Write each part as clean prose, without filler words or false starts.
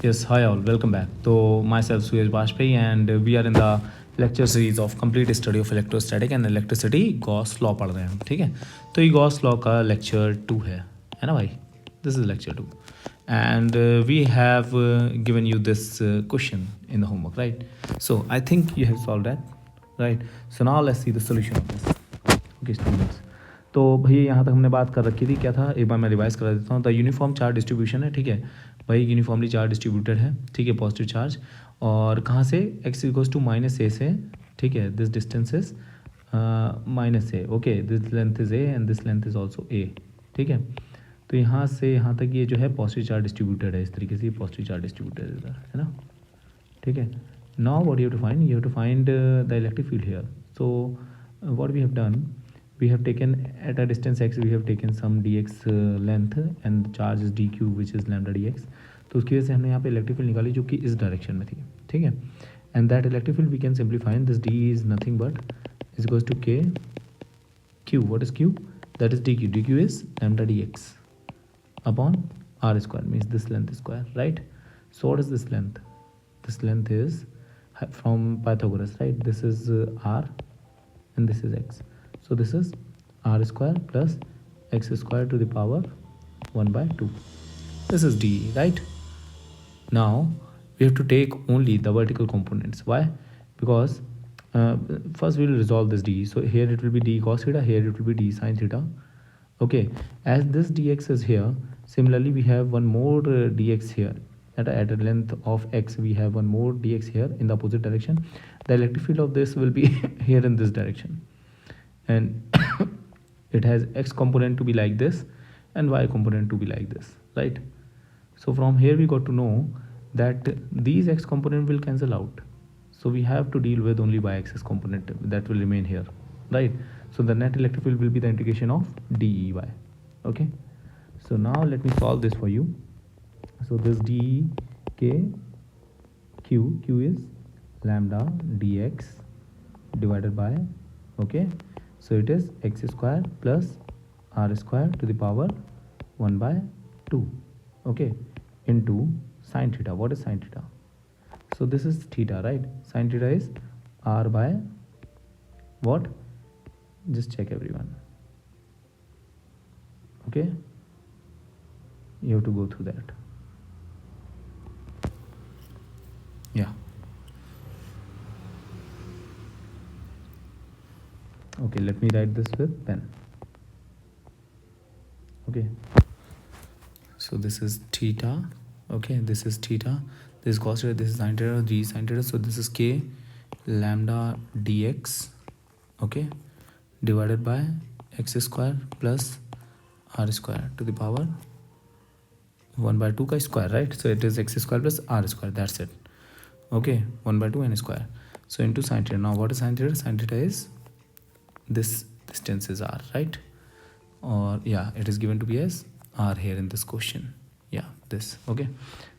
Yes, hi all, welcome back. So myself Suyaj Bajpayee and we are in the lecture series of complete study of electrostatic and electricity Gauss law पढ़ रहे हैं हम, ठीक है. तो ये Gauss law का लेक्चर 2 है ना भाई. This is lecture 2 and we have given you this question in the homework, right? So I think you have solved that, right? So now let's see the solution of this. Okay students, तो भाई यहाँ तक हमने बात कर रखी थी, क्या था एक बार मैं रिवाइज करा देता हूँ. द यूनिफॉर्म चार्ज डिस्ट्रीब्यूशन है, ठीक है भाई, यूनिफॉर्मली चार्ज डिस्ट्रीब्यूटेड है, ठीक है, पॉजिटिव चार्ज. और कहाँ से, x इक्वल्स टू माइनस ए से, ठीक है, this distance is minus A, okay, this length is A and this length is also a, ठीक है. तो यहाँ से यहाँ तक ये जो है पॉजिटिव चार्ज डिस्ट्रीब्यूटेड है, इस तरीके से पॉजिटिव चार्ज डिस्ट्रीब्यूटेड इधर है ना, ठीक है. Now what you have to find the electric field here. So what we have done, we have taken at a distance x, we have taken some dx length and charge is dq which is lambda dx. तो उसकी वजह से हमने यहाँ पे electric field निकाली जो कि इस डायरेक्शन में थी, ठीक है. And that electric field we can simplify, this d is nothing but is equals to k q. What is q? That is dq is lambda dx upon r square, means this length square, right? So what is this length? This length is from Pythagoras, right? This is r and this is x. So this is r square plus x square to the power 1 by 2. This is d, right? Now we have to take only the vertical components. Why? Because first we will resolve this d. So here it will be d cos theta, here it will be d sin theta. Okay, as this dx is here, similarly we have one more dx here. At a length of x we have one more dx here in the opposite direction. The electric field of this will be here in this direction. And it has x component to be like this and y component to be like this, right? So from here we got to know that these x component will cancel out, so we have to deal with only y axis component that will remain here, right? So the net electric field will be the integration of dEy. Okay, so now let me solve this for you. So this d k q is lambda dx divided by, okay, so it is x square plus r square to the power 1 by 2, okay, into sin theta. What is sin theta? So this is theta, right? Sin theta is r by what? Just check everyone, okay, you have to go through that. Yeah, okay, let me write this with pen. Okay, so this is theta, okay, this is theta, this is cos theta, this is sin theta, g sin theta. So this is k lambda dx, okay, divided by x square plus r square to the power 1 by 2 ka square, right? So it is x square plus r square, that's it, okay, 1 by 2 n square. So into sin theta. Now what is sin theta? Sin theta is this distance is r, right? Or yeah, it is given to be as r here in this question. Yeah, this, okay.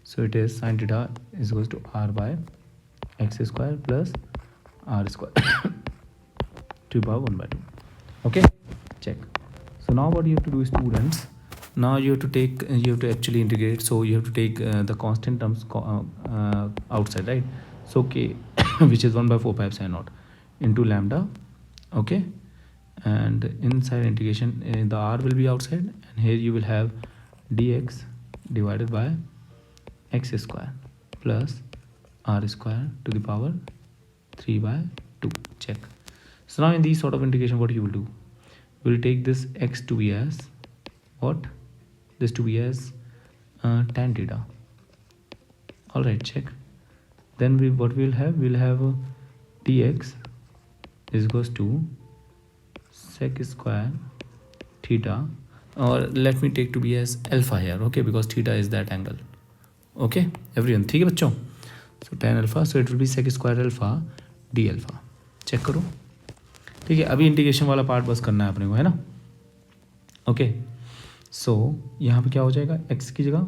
So it is sin theta is equals to r by x square plus r square to power 1 by 2, okay, check. So now what you have to do, students, now you have to take, you have to actually integrate. So you have to take the constant terms outside, right? So k which is 1 by 4 pi epsilon naught into lambda, okay, and inside integration the r will be outside, and here you will have dx divided by x square plus r square to the power 3 by 2, check. So now in these sort of integration, what you will do, you will take this x to be as what, this to be as tan theta, all right, check. Then what we will have dx is equals to sec square theta, or let me take to be as alpha here, okay, because theta is that angle, okay everyone, ठीक है बच्चों. So tan alpha, so it will be sec square alpha d alpha, check करो, ठीक है. अभी integration वाला part बस करना है अपने को, है ना, ओके. सो यहाँ पे क्या हो जाएगा, x की जगह,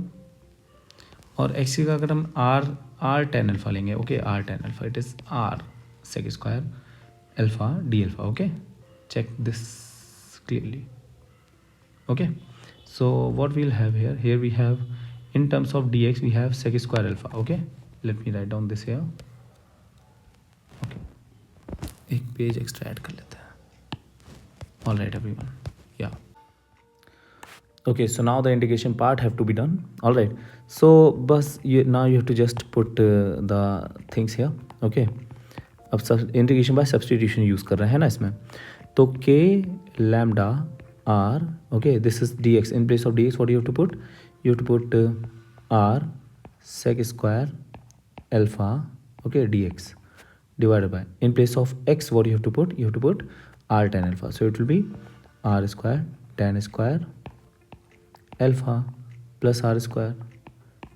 और x की जगह अगर हम r tan अल्फा लेंगे, okay, r tan alpha, it is r sec square alpha d alpha, okay, check this clearly, okay. So what we'll have here we have in terms of dx we have sec square alpha. Okay, let me write down this here. Okay, एक page extra add कर लेते हैं. All right everyone, yeah. Okay, so now the integration part have to be done. All right, so bus now you have to just put the things here. Okay, अब सब integration by substitution use कर रहे हैं ना इसमें. तो k lambda r, okay, this is dx. In place of dx what you have to put? You have to put r sec square alpha, okay, dx divided by, in place of x what you have to put? You have to put r tan alpha. So it will be r square tan square alpha plus r square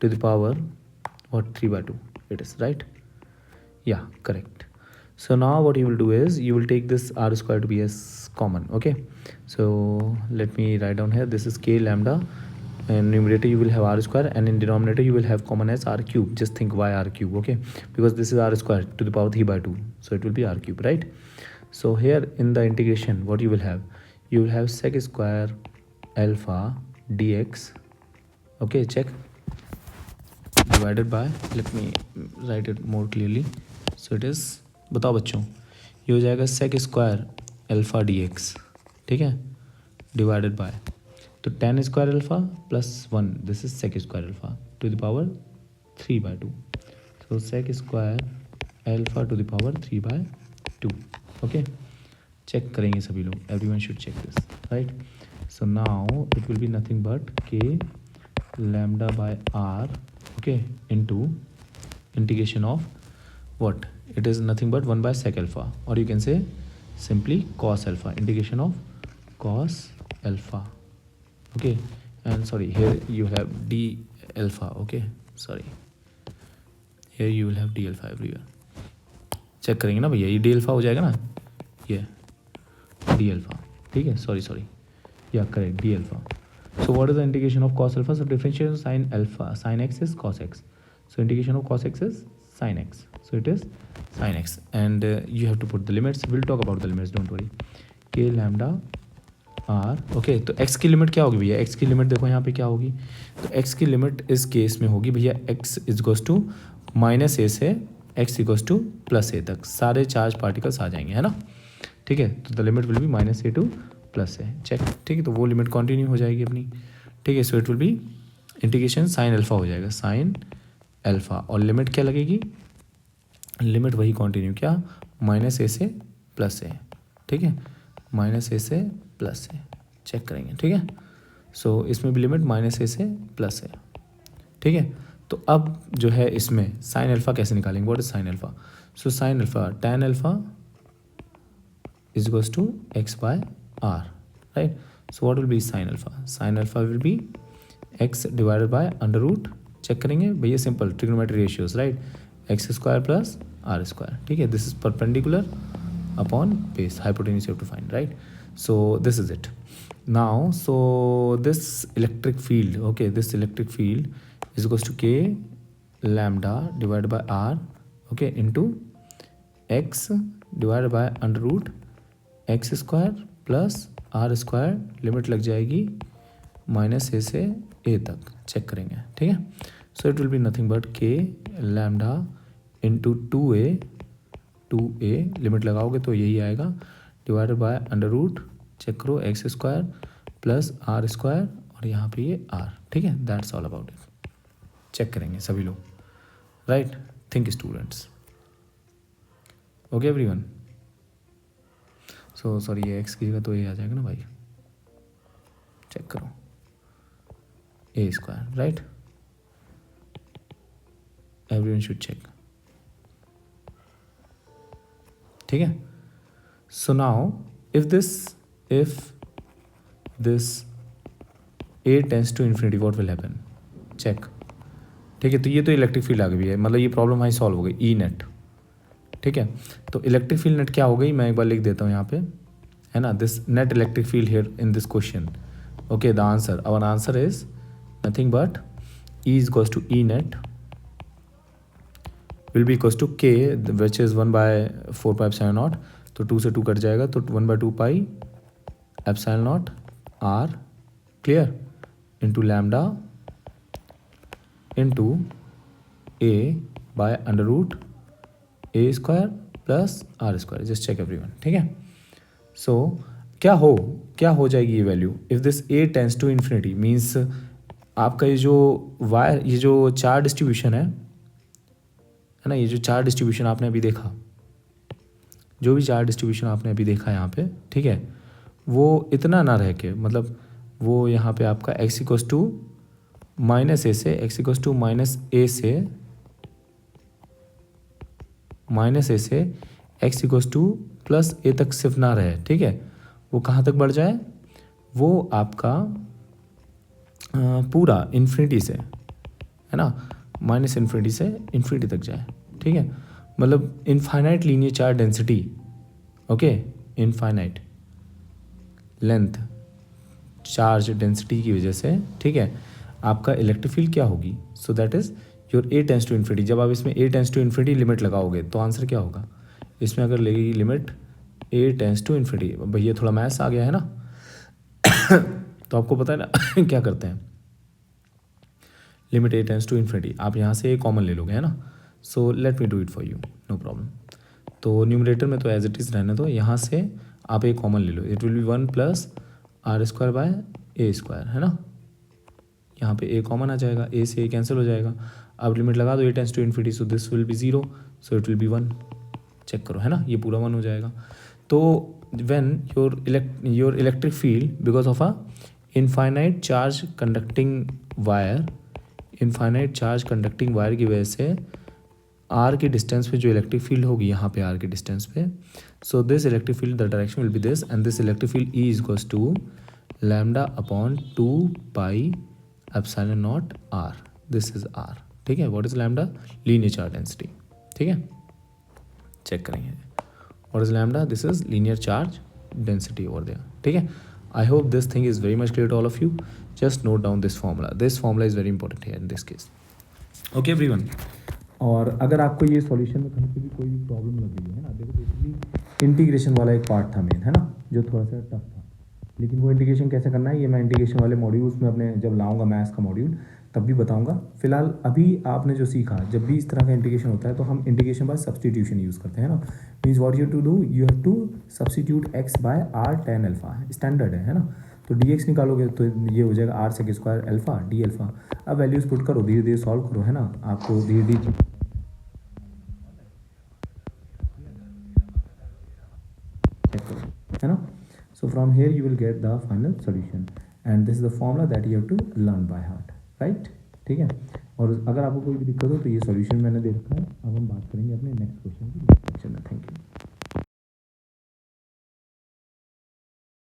to the power what, 3/2 it is, right? Yeah, correct. So now what you will do is you will take this r square to be as common. Okay, so let me write down here, this is k lambda, and numerator you will have r square, and in denominator you will have common as r cube. Just think why r cube? Okay, because this is r square to the power 3/2, so it will be r cube, right? So here in the integration what you will have? You will have sec square alpha dx, okay, check, divided by, let me write it more clearly. So it is, बताओ बच्चों, ये हो जाएगा sec square alpha dx, ठीक है, divided by, तो tan square alpha plus 1, this is sec square alpha to the power 3/2. So sec square alpha to the power 3/2. Okay, check करेंगे सभी लोग, everyone should check this, right? So now it will be nothing but k lambda by r, okay, into integration of what? It is nothing but 1 by sec alpha, or you can say simply cos alpha, integration of cos alpha, okay. And sorry, here you will have d alpha, okay, sorry, here you will have d alpha everywhere. Check करेंगे ना भैया, ये d alpha हो जाएगा ना, ये d alpha, ठीक है, sorry, yeah, correct, d alpha. So what is the integration of cos alpha? So differentiation of sin alpha, sin x is cos x, so integration of cos x is sin x, so it is sin x, and you have to put the limits. We'll talk about the limits, don't worry. k lambda r, okay, तो x की limit क्या होगी भैया? x की limit देखो यहाँ पे क्या होगी, तो x की लिमिट इस केस में होगी भैया x इक्वल्स टू -a से x इक्वल्स टू +a तक सारे चार्ज पार्टिकल्स आ जाएंगे, है ना, ठीक है. तो the limit will be -a two plus है, चेक, ठीक है, तो वो लिमिट कंटिन्यू हो जाएगी अपनी, ठीक है. So it will B integration sine alpha हो जाएगा, साइन अल्फा, और लिमिट क्या लगेगी? लिमिट वही कंटिन्यू, क्या, -a से +a, ठीक है, -a से +a, चेक करेंगे, ठीक है. सो इसमें भी लिमिट -a से +a, ठीक है. तो अब जो है इसमें साइन अल्फा कैसे निकालेंगे? What is sine alpha? So sine alpha tan alpha is equals to x by r, right? So what will be sin alpha? Sin alpha will be x divided by under root, check करेंगे भैया, simple trigonometry ratios, right, x square plus r square, ठीक है. This is perpendicular upon base, hypotenuse you have to find, right. So this is it now. So this electric field, okay, this electric field is equals to k lambda divided by r, okay, into x divided by under root x square plus are square, limit लग जाएगी -a से a तक, check करेंगे, ठीक है. So it will be nothing but k lambda into 2a, limit लगाओगे तो यही आएगा, divided by under root, check करो, x square plus are square, और यहाँ पे ये r, ठीक है. That's all about it, check करेंगे सभी लोग, right. Think students, okay everyone. So sorry, ये x की जगह तो ये आ जाएगा ना भाई, चेक करो, a square, right. Everyone should check, ठीक है. So now if this a tends to infinity what will happen, check, ठीक है. तो ये तो इलेक्ट्रिक फील्ड आ गई है, मतलब ये प्रॉब्लम हमारी सॉल्व हो गई, ई नेट, ठीक है. तो इलेक्ट्रिक फील्ड नेट क्या हो गई, मैं एक बार लिख देता हूँ यहाँ पे, है ना. This net electric field here in this question, okay. The answer, our answer is nothing but E is equals to E net will be equals to K which is 1 by 4 pi epsilon naught, तो 2 से 2 cut जाएगा, तो 1 by 2 pi epsilon naught R, clear, into lambda into a by under root a square plus are square, just check everyone, ठीक है। So क्या हो जाएगी ये value if this a tends to infinity, means आपका ये जो वायर, ये जो चार डिस्ट्रीब्यूशन है ना, ये जो चार डिस्ट्रीब्यूशन आपने अभी देखा, जो भी चार डिस्ट्रीब्यूशन आपने अभी देखा यहाँ पे, ठीक है, वो इतना ना रह के, मतलब वो यहाँ पे आपका एक्स इक्वस टू माइनस ए से, एक्स इक्वस टू माइनस ए से एक्स इक्वस टू प्लस ए तक सिर्फ ना रहे, ठीक है, वो कहाँ तक बढ़ जाए, वो आपका पूरा इन्फिनिटी से, है ना, माइनस इन्फिनिटी से इन्फिनिटी तक जाए, ठीक है, मतलब infinite linear charge density, okay, infinite length charge density की वजह से, ठीक है, आपका इलेक्ट्रिक फील्ड क्या होगी, so that is your a tends to infinity. जब आप इसमें a tends to infinity limit लगाओगे तो आंसर क्या होगा, इसमें अगर लगेगी limit a tends to infinity, भैया थोड़ा मैथ्स आ गया है ना तो आपको पता है ना क्या करते हैं, limit a tends to infinity, आप यहाँ से ए कॉमन ले लोगे, है ना, so let me do it for you, no problem. तो न्यूमरेटर में तो एज इट इज़ रहने दो, यहाँ से आप ए कॉमन ले लो, it will be 1 plus are square by a square, है ना, यहाँ पे ए कॉमन आ जाएगा, ए से ए कैंसिल हो जाएगा, अब लिमिट लगा दो a tends to infinity, so this will be 0, so it will be 1, check करो, है ना, ये पूरा 1 हो जाएगा। तो when your electric field because of a infinite charge conducting wire, infinite charge conducting wire की वजह से आर के डिस्टेंस पे जो इलेक्ट्रिक फील्ड होगी, यहाँ पे आर के डिस्टेंस पे, so this electric field the direction will be this, and this electric field E is equals to lambda upon 2 pi epsilon naught R, this is R, ठीक है, what is lambda, linear charge density, ठीक है, check करेंगे what is lambda, this is linear charge density over there, ठीक है। I hope this thing is very much clear to all of you, just note down this formula is very important here in this case, okay everyone. और अगर आपको ये solution में कहीं पे भी कोई भी प्रॉब्लम लग रही है ना, देखो बेसिकली इंटीग्रेशन वाला एक पार्ट था मेन, है ना, जो थोड़ा सा टफ था, लेकिन वो इंटीग्रेशन कैसे करना है ये मैं इंटीग्रेशन वाले मॉड्यूल्स में अपने जब लाऊंगा मैथ्स का मॉड्यूल तब भी बताऊंगा। फिलहाल अभी आपने जो सीखा, जब भी इस तरह का इंटीग्रेशन होता है तो हम इंटीग्रेशन बाय सब्सटीट्यूशन यूज़ करते हैं ना, means what you to do, you have to substitute x by R tan alpha, standard है ना, तो डी एक्स निकालोगे तो ये हो जाएगा R sec square alpha d alpha. अब वैल्यूज़ पुट करो, धीरे धीरे सॉल्व करो, है ना, आपको धीरे धीरे है ना, so from here you will get the final solution and this is the formula that you have to learn by heart, right, ठीक है। और अगर आपको कोई भी दिक्कत हो तो ये सॉल्यूशन मैंने दे रखा है, अब हम बात करेंगे अपने नेक्स्ट क्वेश्चन की। Thank you.